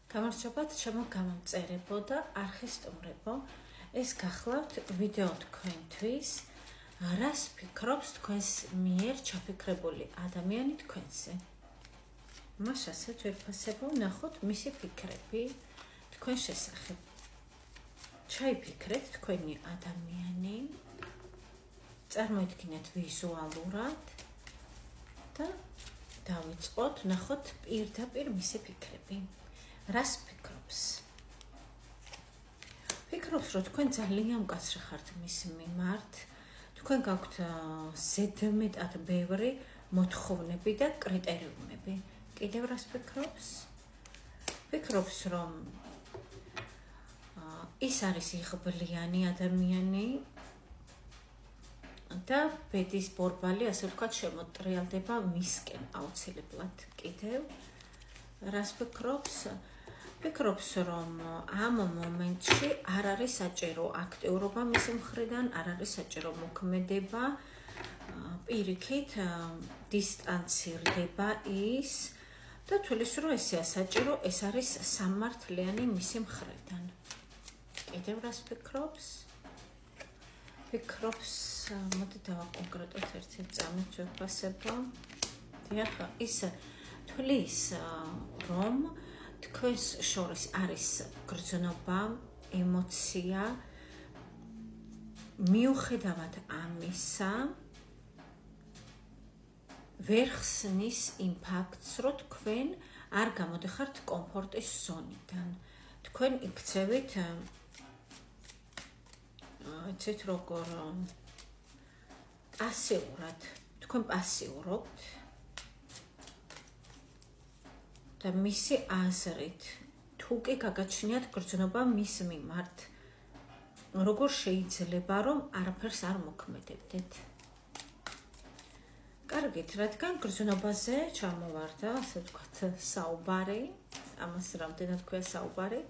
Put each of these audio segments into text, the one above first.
გამარჯობათ, ჩემო გამომწერებო და არხისტუმრებო. ეს გახლავთ ვიდეო თქვენთვის, რას ფიქრობს თქვენს მიერ ჩაფიქრებული ადამიანი თქვენზე. მას ასეთ ვერფასებო ნახოთ მისი ფიქრები თქვენ შესახებ. ჩაიფიქრეთ თქვენი ადამიანი, წარმოიდგინეთ ვიზუალურად და დავიწყოთ ნახოთ პირდაპირ მისი ფიქრები. რას ფიქრობს? ფიქრობს, რომ თქვენ ძალიან მკაცრი ხართ მის მიმართ, თქვენ გაქვთ ზედმეტად ბევრი მოთხოვნები და კრიტერიუმები. კიდევ რას ფიქრობს? ფიქრობს, რომ ის არის იღბლიანი ადამიანი და ბედის ბორბალი, ასე ვთქვათ, შემოტრიალდება მისკენ აუცილებლად. კიდევ რას ფიქრობს? ფიქრობს, რომ ამ მომენტში არ არის საჭირო აქტიურობა მისი მხრიდან, არ არის საჭირო მოქმედება, პირიქით დისტანცირდება ის და თulis რომ ესეა საჭირო, ეს არის სამართლიანი მისი მხრიდან. კიდევ რას ფიქრობს? ფიქრობს, მოდი დავაკონკრეტოთ ერთი წამით ვეფასებო. დიახ, ის თulis რომ თქვენს შორის არის გრძნობა, ემოცია, მიუხედავად ამისა, ვერ ხსნის იმ ფაქტს, რომ თქვენ არ გამოდიხართ კომფორტის ზონიდან. თქვენ იქცევით, იცით როგორ პასიურად, თქვენ პასიურობთ და მისი აზრით, თუ კი გაგაჩნიათ გრძნობა მის მიმართ, როგორ შეიძლება, რომ არაფერს არ მოქმედებდეთ? კარგით, რადგან გრძნობაზე ჩამოვარდა, ასე ვთქვათ, საუბარი, ამას რამდენად ქვია საუბარი,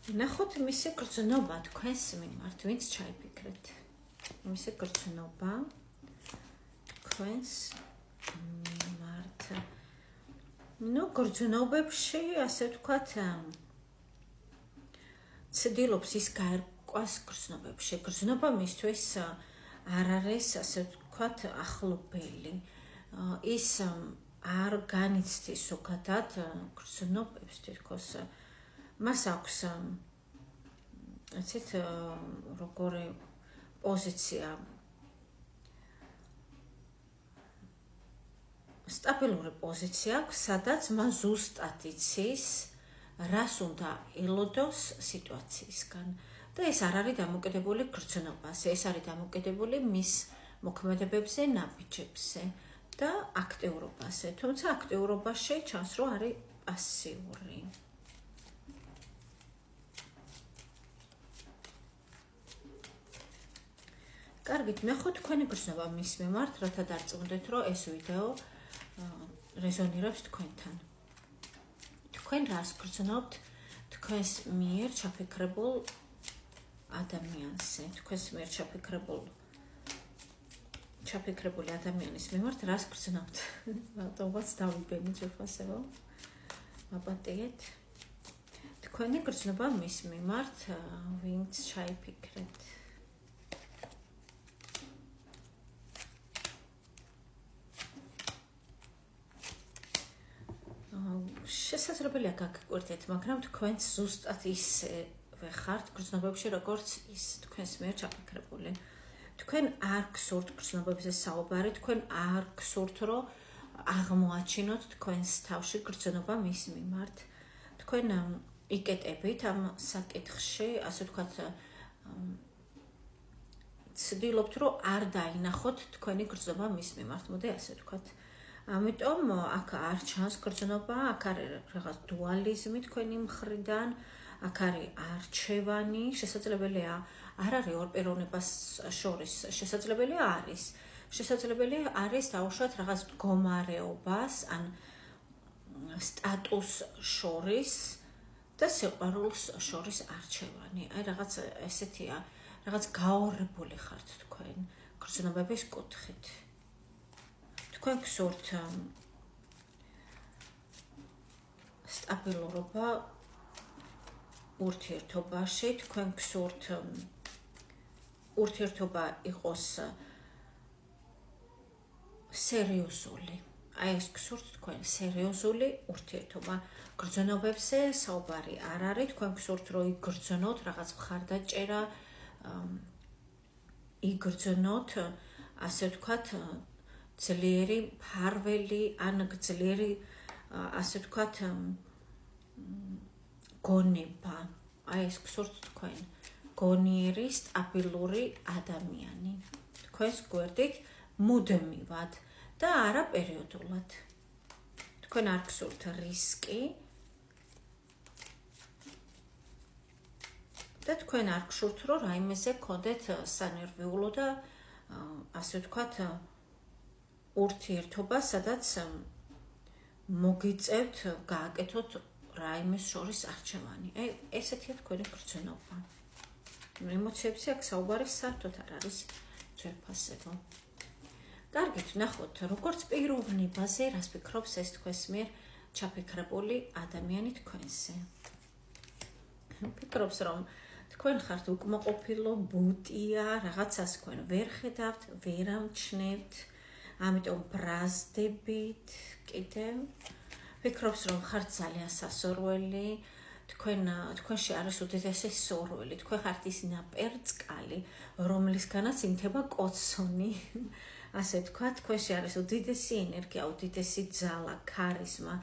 ნახოთ მისი გრძნობა თქვენს მიმართ, ვინც ჩაიფიქრეთ. მისი გრძნობა თქვენს მიმართ. გრძნობებში, ასე ვთქვათ, ცდილობს ის გაერკვას გრძნობებში. გრძნობა მისთვის არ არის, ასე ვთქვათ, ახლობელი. ის არ განიცდის ზოგადად გრძნობებს თითქოს. მას აქვს, იცით, როგორი პოზიცია, სტაბილური პოზიცია აქვს, სადაც მას ზუსტად იცის, რას უნდა ელოდოს სიტუაციისგან. და ეს არ არის დამოკიდებული გრძნობაზე, ეს არის დამოკიდებული მის მოქმედებებზე, ნაბიჯებზე და აქტიურობაზე. თუმცა აქტიურობაში ჩანს, რომ არის პასიური. კარგით, ნახოთ თქვენი გრძნობა მის მიმართ, რათა დარწმუნდეთ, რომ ეს ვიდეო რეზონირებს თქვენთან. თქვენ რას გრძნობთ თქვენს მიერ ჩაფიქრებულ ადამიანზე, თქვენს მიერ ჩაფიქრებული ადამიანის მიმართ რას გრძნობთ? რატომაც დავიბენით ვეფასებო. მაპატიეთ. თქვენი გრძნობა მის მიმართ, ვინც ჩაიფიქრეთ. შესაძლებელია გაგიკვირდეთ, მაგრამ თქვენც ზუსტად ისევე ხართ გრძნობებში, როგორც ის თქვენს მიერ ჩაფიქრებული. თქვენ არ გსურთ გრძნობებზე საუბარი, თქვენ არ გსურთ, რომ აღმოაჩინოთ თქვენს თავში გრძნობა მის მიმართ. თქვენ იკეტებით ამ საკითხში, ასე ვთქვათ, ცდილობთ, რომ არ დაინახოთ თქვენი გრძნობა მის მიმართ, მოდი ასე ვთქვათ. ამიტომ აქ არ ჩანს გრძნობა, აქ არის რაღაც დუალიზმი თქვენი მხრიდან, აქ არის არჩევანი, შესაძლებელია არ არის ორ პიროვნებას შორის, შესაძლებელია არის დაუშვათ რაღაც მდგომარეობას ან სტატუს შორის და სიყვარულს შორის არჩევანი. აი რაღაც ესეთია, რაღაც გაორებული ხართ თქვენ გრძნობების კუთხით. თქვენ გსურთ სტაბილურობა ურთიერთობაში, თქვენ გსურთ ურთიერთობა იყოს სერიოზული. აი ეს გსურთ თქვენ სერიოზული ურთიერთობა. გრძნობებზე საუბარი არ არის, თქვენ გსურთ რომ იგრძნოთ რაღაც მხარდაჭერა, იგრძნოთ, ასე ვთქვათ, ძლიერი ფარველი, ან ძლიერი, ასე ვთქვათ, გონება. აი ეს გსურთ თქვენ გონიერი, სტაბილური ადამიანი. თქვენს გვერდით მუდმივად და არა პერიოდულად. თქვენ არ გსურთ რისკი და თქვენ არ გსურთ რომ რაიმეზე გქონდეთ სანერვიულო და ასე ვთქვათ ურთიერთობა, სადაც მოგიწევთ გააკეთოთ რაიმეს შორის არჩევანი. ესეთია თქვენი გრძნობა. ემოციებში აქ საუბარი საერთოდ არ არის ძვირფასებო. კარგით, ნახოთ, როგორც პიროვნებაზე, რას ფიქრობს ეს თქვენს მიერ ჩაფიქრებული ადამიანი თქვენზე. ფიქრობს, რომ თქვენ ხართ უკმაყოფილო ბუტია, რაღაცას თქვენ ვერ ხედავთ, ვერ ამჩნევთ, ამიტომ ბრაზდებით, კიდევ. ფიქრობს, რომ ხართ ძალიან სასურველი, თქვენში არის უდიდესი სურვილი, თქვენ ხართ ის ნაპერწკალი, რომლისგანაც იმთება კოცონი. ასე თქვა, თქვენში არის უდიდესი ენერგია, უდიდესი ძალა, ქარიზმა,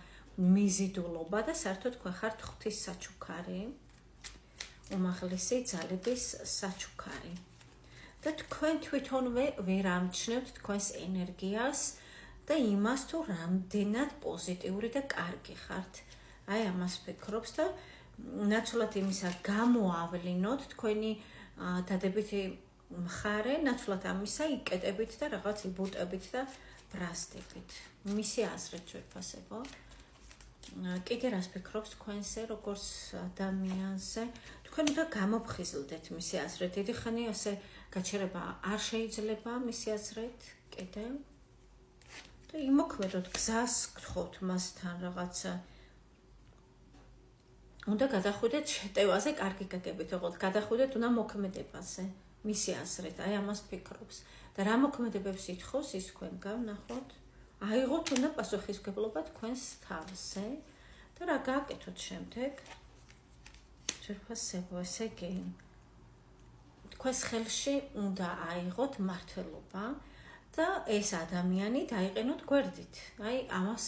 მიზიდულობა და საერთოდ თქვენ ხართ ღვთის საჩუქარი, უმაღლესი ძალების საჩუქარი. და თქვენ თვითონვე ვერ ამჩნევთ თქვენს ენერგიას და იმას თუ რამდენად პოზიტიური და კარგი ხართ. აი ამას ფიქრობს და ნაცვლად იმისა გამოავლინოთ თქვენი დადებითი მხარე, ნაცვლად ამისა იკეტებით და რაღაც იბუტებით და ბრაზდებით. მისი აზრით ძვირფასებო. კიდე რას ფიქრობს თქვენზე, როგორც ადამიანზე, თქვენ უნდა გამოფხიზლდეთ მისი აზრით. დიდი ხანი ასე გაჩერება არ შეიძლება მისი აზრით, კიდე. და იმოქმედოთ, გზას გთხოვთ მასთან რაღაცა. უნდა გადახვიდეთ შეტევაზე, კარგი გაგებით, ოღონდ გადახვიდეთ უნდა მოქმედებაზე, მისი აზრით, აი ამას ფიქრობს. და რა მოქმედებებს ითხოვს ის თქვენგან, ნახოთ. აიღოთ უნდა პასუხისმგებლობა თქვენს თავზე და რა გააკეთოთ შემდეგ. ძვირფასებო, ესე იგი, თქვენს ხელში უნდა აიღოთ მმართველობა და ეს ადამიანი დაიყენოთ გვერდით. აი ამას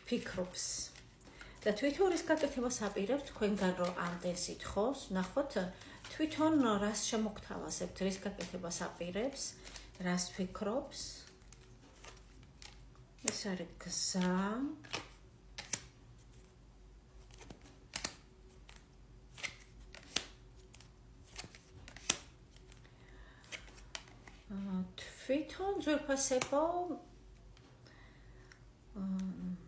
ფიქრობს. და თვითონ ის გაკეთებას აპირებთ თქვენგან რომ ამდენს ითხოვს, ნახოთ, თვითონ რას შემოგთავაზებთ, რის გაკეთებას აპირებს, რას ფიქრობს. ეს არის გზა. თვითონ ძვირფასებო,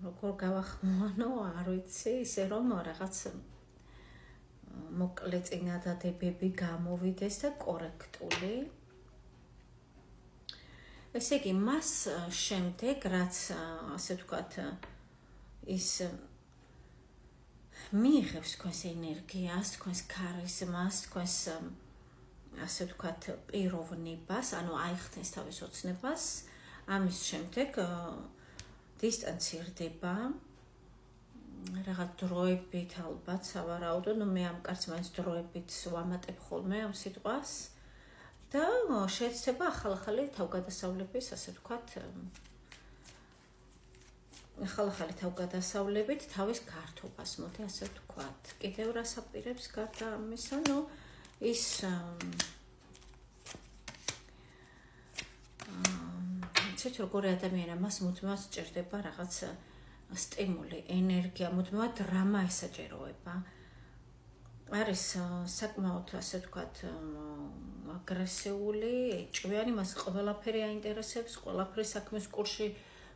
როგორ გავახმოვანო, არ ვიცი, ისე რომ რაღაც მოკლე წინადადებები გამოვიდეს და კორექტული. ესე იგი, მას შემდეგ, რაც ასე ვთქვათ, ის მიიღებს თქვენს ენერგიას, თქვენს ქარიზმას, თქვენს ასე ვთქვათ, პიროვნებას, ანუ აიხსნეს თავის ოცნებას, ამის შემდეგ დისტანცირდება, რაღაც დროებით ალბათ, სავარაუდოდ, მე ამ კარს მაინც დროებით ვამატებ ხოლმე ამ სიტყვას და შეეცდება ახალ-ახალი თავგადასავლების, ასე ვთქვათ, ახალ-ახალი თავგადასავლებით თავის გართობას, მოდი ასე ვთქვათ. კიდევ რას აპირებს გარდა ამისა, ის ცეთ როგორი ადამიანია, მას მუდმივად სჭირდება რაღაც სტიმული, ენერგია, მუდმივად დრამა ესაჭიროება. არის საკმაოდ, ასე ვთქვათ, აგრესიული, ეჭვიანი, მას ყველაფერი აინტერესებს, ყველაფერი საქმის კურსში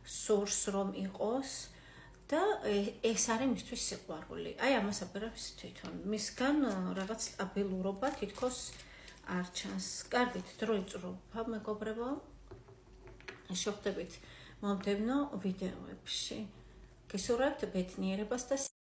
სურს რომ იყოს და ეს არის მისთვის სიყვარული. აი ამას აპირებს თვითონ. მისგან რაღაც სტაბილურობა თითქოს არ ჩანს. კარგით, დრო იწურობა, მეგობრებო. შევხვდებით მომდევნო ვიდეოებში. გისურვებთ ბედნიერებას და